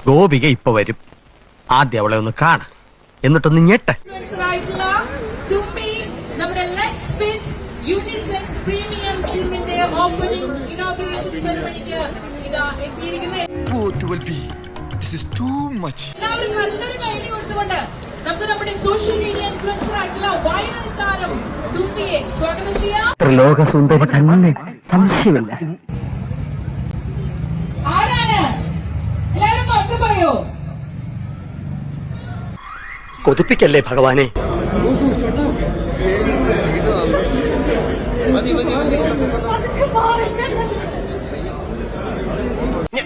ഗോപിക ഇപ്പൊ വരും. ആദ്യം അവളെ ഒന്ന് കാണാം, എന്നിട്ടൊന്ന് ഞെട്ട്. നമ്മുടെ ലെറ്റ്സ് ഫിറ്റ് യൂണിസെക്സ് പ്രീമിയം ജിമ്മിന്റെ ഓപ്പണിംഗ് ഇനോഗ്രേഷൻ സെറമണിക്ക് ഇതാ എത്തിയിരിക്കുന്നത്. എല്ലാവരും നല്ലൊരു കൈഡി കൊടുത്തുകൊണ്ട് നമുക്ക് നമ്മുടെ സോഷ്യൽ മീഡിയ ഇൻഫ്ലുവൻസർ ആയിട്ടുള്ള വൈറൽ താരം തുമ്പിയെ സ്വാഗതം ചെയ്യാം. ലോകസുന്ദരി തന്നെ, സംശയമില്ല. ആരാണ്? എല്ലാവരും ഒക്കെ പറയോ? കൊതിപ്പിക്കല്ലേ ഭഗവാനെ.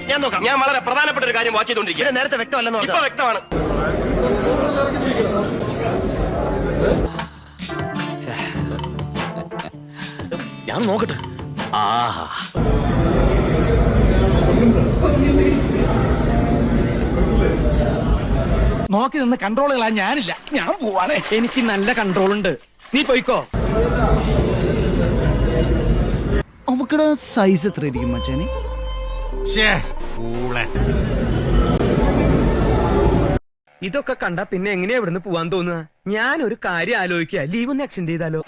ഞാൻ നോക്കാം. ഞാൻ വളരെ പ്രധാനപ്പെട്ട ഒരു കാര്യം വാച്ച് ചെയ്തോണ്ടിരിക്കുക. നേരത്തെ വ്യക്തമല്ലെന്ന് ഇപ്പൊ വ്യക്തമാണ്. ഞാൻ നോക്കട്ടെ. ആഹാ, നോക്കി നിന്ന് കൺട്രോൾ കളാൻ ഞാനില്ല. ഞാൻ പോവാണ്. എനിക്ക് നല്ല കൺട്രോൾ ഉണ്ട്. നീ പോയിക്കോ. അവക്കടെ സൈസ് എത്ര ആയിരിക്കും മച്ചാനെ? ഇതൊക്കെ കണ്ട പിന്നെ എങ്ങനെയാ ഇവിടുന്ന് പോവാൻ തോന്നുക? ഞാൻ ഒരു കാര്യം ആലോചിക്കുക, ലീവ് ഒന്ന് എക്സ്റ്റെൻഡ് ചെയ്താലോ?